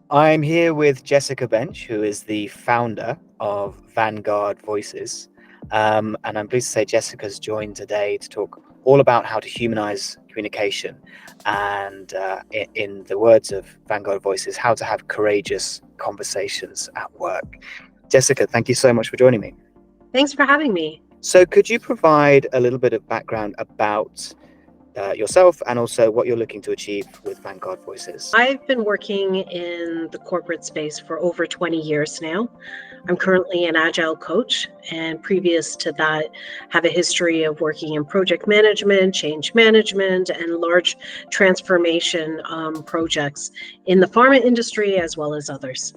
I'm here with Jessica Bensch, who is the founder of Vanguard Voices. And I'm pleased to say Jessica's joined today to talk all about how to humanize communication and, in the words of Vanguard Voices, how to have courageous conversations at work. Jessica, thank you so much for joining me. Thanks for having me. So could you provide a little bit of background about yourself and also what you're looking to achieve with Vanguard Voices? I've been working in the corporate space for over 20 years now. I'm currently an agile coach, and previous to that, have a history of working in project management, change management, and large transformation projects in the pharma industry as well as others.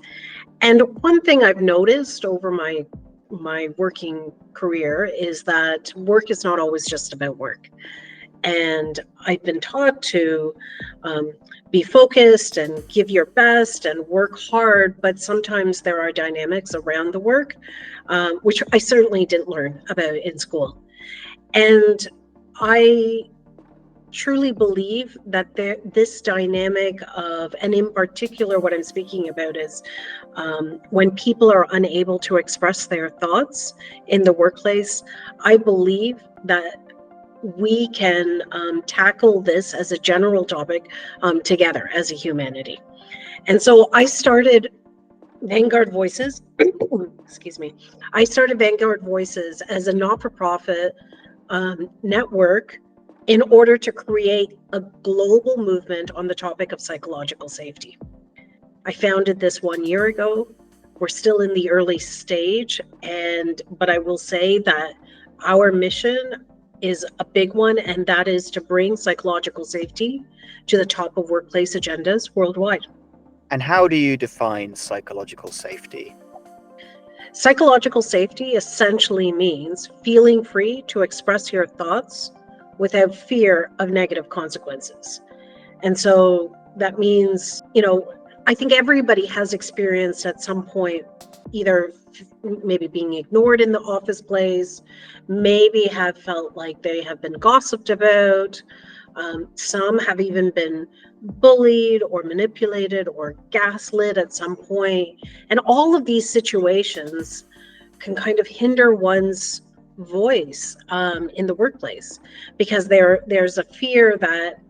And one thing I've noticed over my working career is that work is not always just about work. And I've been taught to be focused and give your best and work hard, but sometimes there are dynamics around the work, which I certainly didn't learn about in school. And I truly believe that this dynamic of, and in particular what I'm speaking about is when people are unable to express their thoughts in the workplace, I believe that we can tackle this as a general topic together as a humanity. And so I started Vanguard Voices, excuse me. I started Vanguard Voices as a not-for-profit network in order to create a global movement on the topic of psychological safety. I founded this 1 year ago. We're still in the early stage, but I will say that our mission is a big one, and that is to bring psychological safety to the top of workplace agendas worldwide. And how do you define psychological safety? Psychological safety essentially means feeling free to express your thoughts without fear of negative consequences. And so that means, I think everybody has experienced at some point either maybe being ignored in the office place, maybe have felt like they have been gossiped about. Some have even been bullied or manipulated or gaslit at some point. And all of these situations can kind of hinder one's voice in the workplace because there's a fear that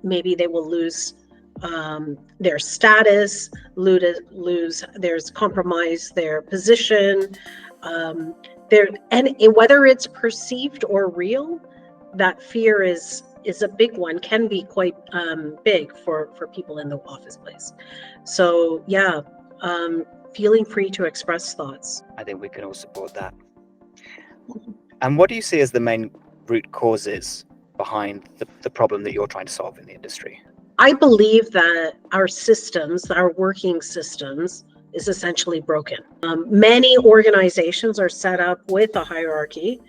maybe they will lose their status, there's compromise their position, and whether it's perceived or real, that fear is a big one, can be quite big for people in the office place. So yeah, feeling free to express thoughts. I think we can all support that. And what do you see as the main root causes behind the problem that you're trying to solve in the industry? I believe that our systems, our working systems, is essentially broken. Many organizations are set up with a hierarchy,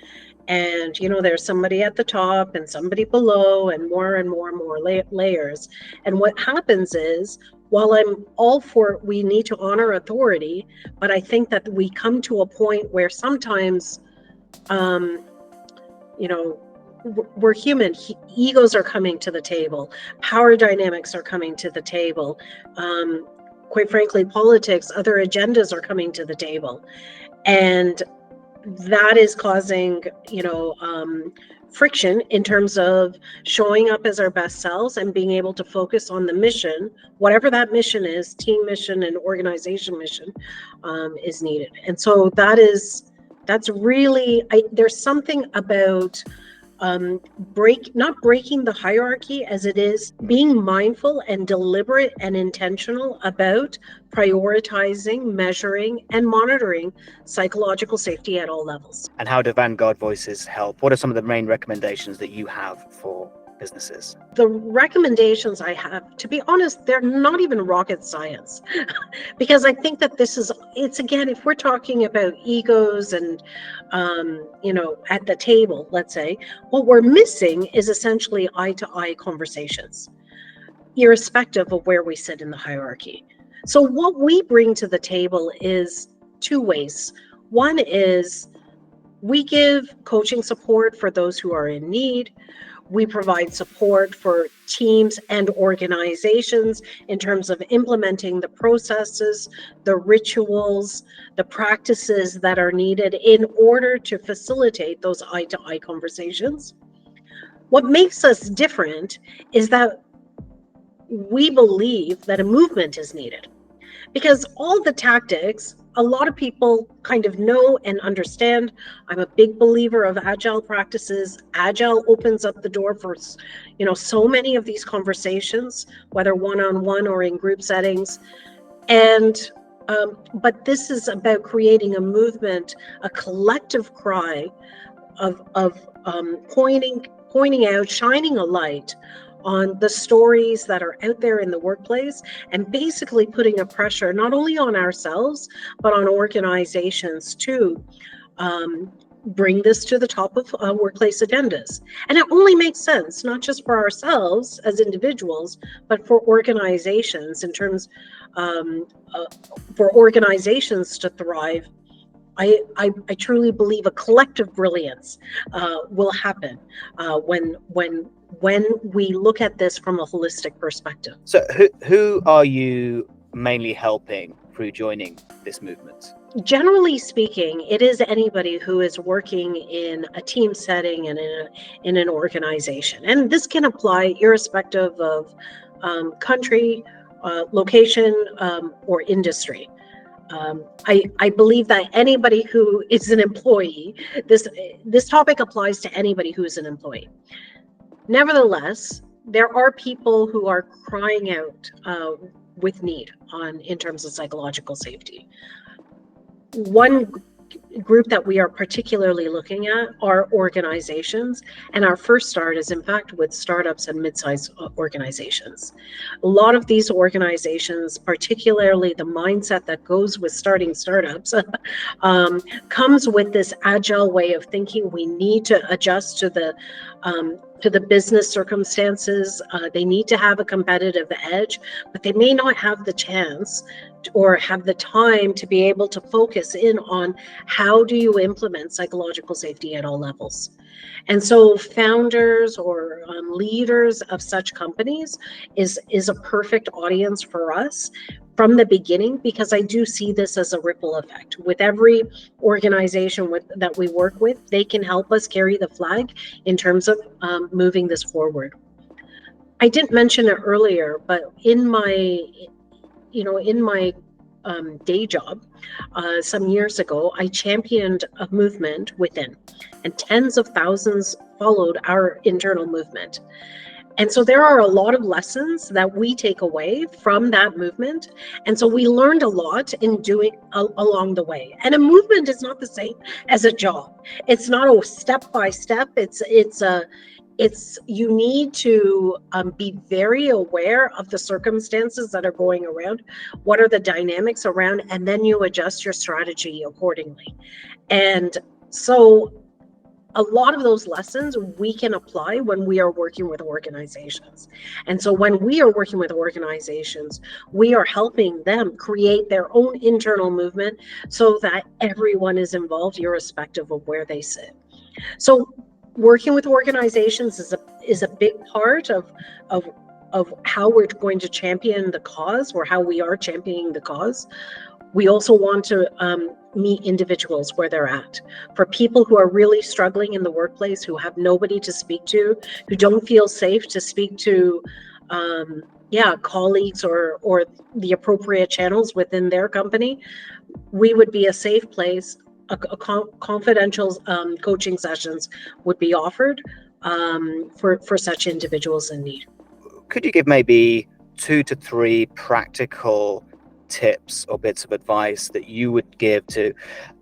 and there's somebody at the top and somebody below, and more and more and more layers. And what happens is, while I'm all for we need to honor authority, but I think that we come to a point where sometimes, we're human. Egos are coming to the table. Power dynamics are coming to the table. Quite frankly, politics, other agendas are coming to the table. And that is causing, friction in terms of showing up as our best selves and being able to focus on the mission, whatever that mission is, team mission and organization mission, is needed. And so that's really, there's something about not breaking the hierarchy as it is being mindful and deliberate and intentional about prioritizing, measuring, and monitoring psychological safety at all levels. And how do Vanguard Voices help? What are some of the main recommendations that you have for businesses? The recommendations I have, to be honest, they're not even rocket science because I think that it's again, if we're talking about egos and, at the table, let's say, what we're missing is essentially eye-to-eye conversations, irrespective of where we sit in the hierarchy. So what we bring to the table is two ways. One is we give coaching support for those who are in need. We provide support for teams and organizations in terms of implementing the processes, the rituals, the practices that are needed in order to facilitate those eye-to-eye conversations. What makes us different is that we believe that a movement is needed, because all the tactics, a lot of people kind of know and understand. I'm a big believer of agile practices. Agile opens up the door for, so many of these conversations, whether one-on-one or in group settings. And but this is about creating a movement, a collective cry of pointing out, shining a light on the stories that are out there in the workplace, and basically putting a pressure not only on ourselves, but on organizations to bring this to the top of workplace agendas. And it only makes sense, not just for ourselves as individuals, but for organizations in terms for organizations to thrive. I truly believe a collective brilliance will happen when we look at this from a holistic perspective. So who are you mainly helping through joining this movement? Generally speaking, it is anybody who is working in a team setting and in an organization. And this can apply irrespective of country, location, or industry. I believe that anybody who is an employee, this topic applies to anybody who is an employee. Nevertheless, there are people who are crying out with need in terms of psychological safety. One group that we are particularly looking at are organizations, and our first start is in fact with startups and mid-sized organizations. A lot of these organizations, particularly the mindset that goes with starting startups, comes with this agile way of thinking. We need to adjust to the business circumstances. They need to have a competitive edge, but they may not have the chance or have the time to be able to focus in on how do you implement psychological safety at all levels. And so founders or leaders of such companies is a perfect audience for us from the beginning, because I do see this as a ripple effect. With every organization that we work with, they can help us carry the flag in terms of moving this forward. I didn't mention it earlier, but in my day job, some years ago, I championed a movement within, and tens of thousands followed our internal movement. And so there are a lot of lessons that we take away from that movement. And so we learned a lot in doing along the way. And a movement is not the same as a job. It's not a step by step. It's you need to be very aware of the circumstances that are going around. What are the dynamics around? And then you adjust your strategy accordingly. And so a lot of those lessons we can apply when we are working with organizations. And so when we are working with organizations, we are helping them create their own internal movement so that everyone is involved, irrespective of where they sit. So working with organizations is a big part of how we're going to champion the cause, or how we are championing the cause. We also want to meet individuals where they're at. For people who are really struggling in the workplace, who have nobody to speak to, who don't feel safe to speak to colleagues or the appropriate channels within their company, we would be a safe place. Confidential coaching sessions would be offered for such individuals in need. Could you give maybe 2 to 3 practical tips or bits of advice that you would give to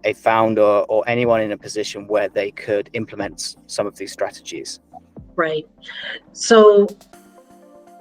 a founder or anyone in a position where they could implement some of these strategies? Right. So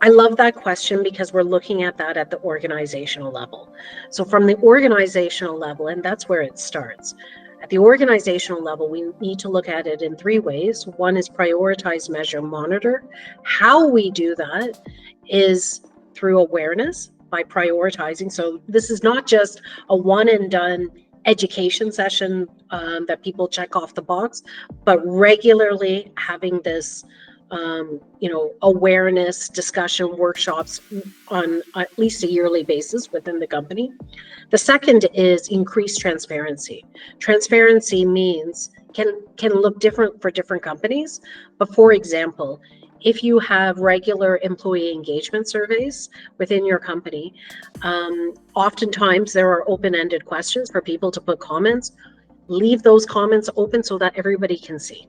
I love that question, because we're looking at that at the organizational level. So from the organizational level, and that's where it starts. At the organizational level, we need to look at it in 3 ways. One is prioritize, measure, monitor. How we do that is through awareness, by prioritizing. So this is not just a one and done education session that people check off the box, but regularly having this awareness discussion workshops on at least a yearly basis within the company. The second is increased transparency. Transparency means can look different for different companies, but for example, if you have regular employee engagement surveys within your company, oftentimes there are open-ended questions for people to put comments. Leave those comments open so that everybody can see.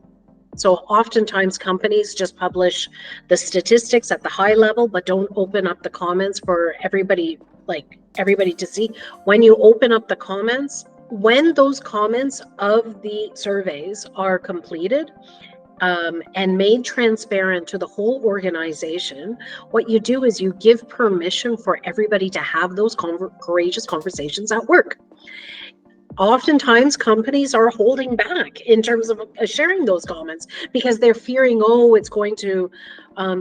So oftentimes companies just publish the statistics at the high level, but don't open up the comments for everybody to see. When you open up the comments, when those comments of the surveys are completed, and made transparent to the whole organization, what you do is you give permission for everybody to have those courageous conversations at work. Oftentimes companies are holding back in terms of sharing those comments because they're fearing, it's going to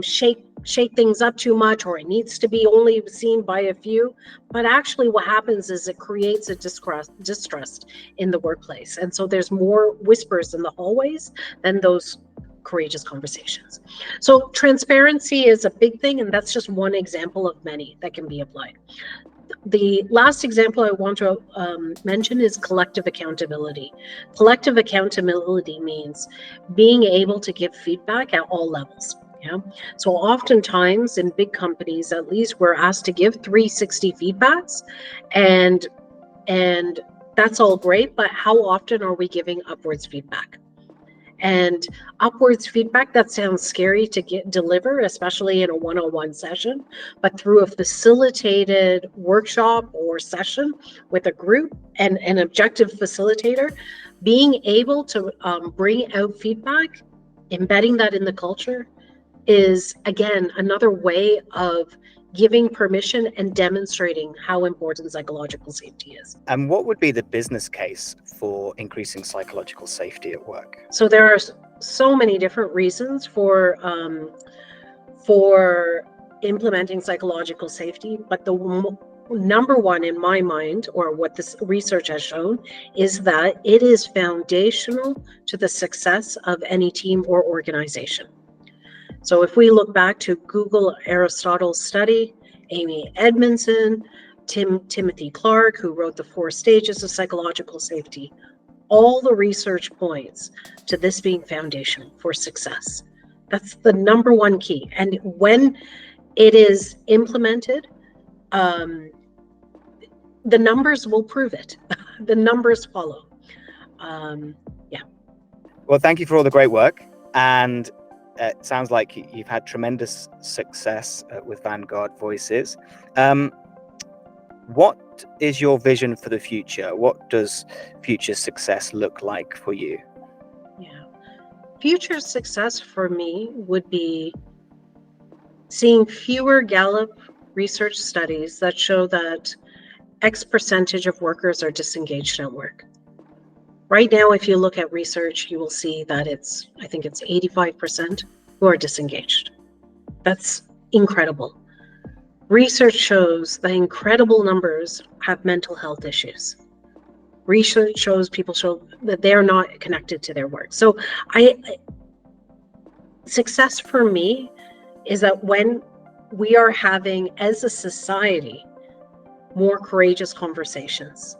shake things up too much, or it needs to be only seen by a few. But actually what happens is it creates a distrust in the workplace. And so there's more whispers in the hallways than those courageous conversations. So transparency is a big thing, and that's just one example of many that can be applied. The last example I want to mention is collective accountability. Collective accountability means being able to give feedback at all levels. Yeah. So oftentimes in big companies, at least, we're asked to give 360 feedbacks, and that's all great, but how often are we giving upwards feedback? And upwards feedback, that sounds scary to deliver, especially in a one-on-one session, but through a facilitated workshop or session with a group and an objective facilitator, being able to bring out feedback, embedding that in the culture, is again another way of giving permission and demonstrating how important psychological safety is. And what would be the business case for increasing psychological safety at work? So there are so many different reasons for implementing psychological safety, but the number one in my mind, or what this research has shown, is that it is foundational to the success of any team or organization. So if we look back to Google Aristotle's study, Amy Edmondson, Timothy Clark, who wrote the 4 stages of psychological safety, all the research points to this being foundational for success. That's the number one key. And when it is implemented, the numbers will prove it. The numbers follow. Well, thank you for all the great work. And it sounds like you've had tremendous success with Vanguard Voices. What is your vision for the future? What does future success look like for you? Yeah. Future success for me would be seeing fewer Gallup research studies that show that X percentage of workers are disengaged at work. Right now, if you look at research, you will see that I think it's 85% who are disengaged. That's incredible. Research shows that incredible numbers have mental health issues. Research shows that they're not connected to their work. So success for me is that when we are having, as a society, more courageous conversations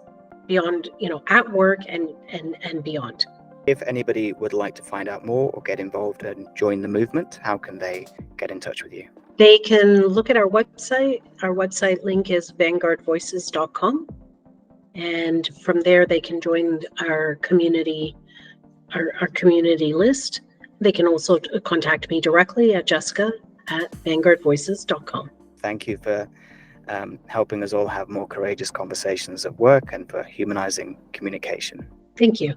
beyond, at work and beyond. If anybody would like to find out more or get involved and join the movement, how can they get in touch with you? They can look at our website. Our website link is vanguardvoices.com. And from there, they can join our community, our community list. They can also contact me directly at jessica@vanguardvoices.com. Thank you for helping us all have more courageous conversations at work and for humanizing communication. Thank you.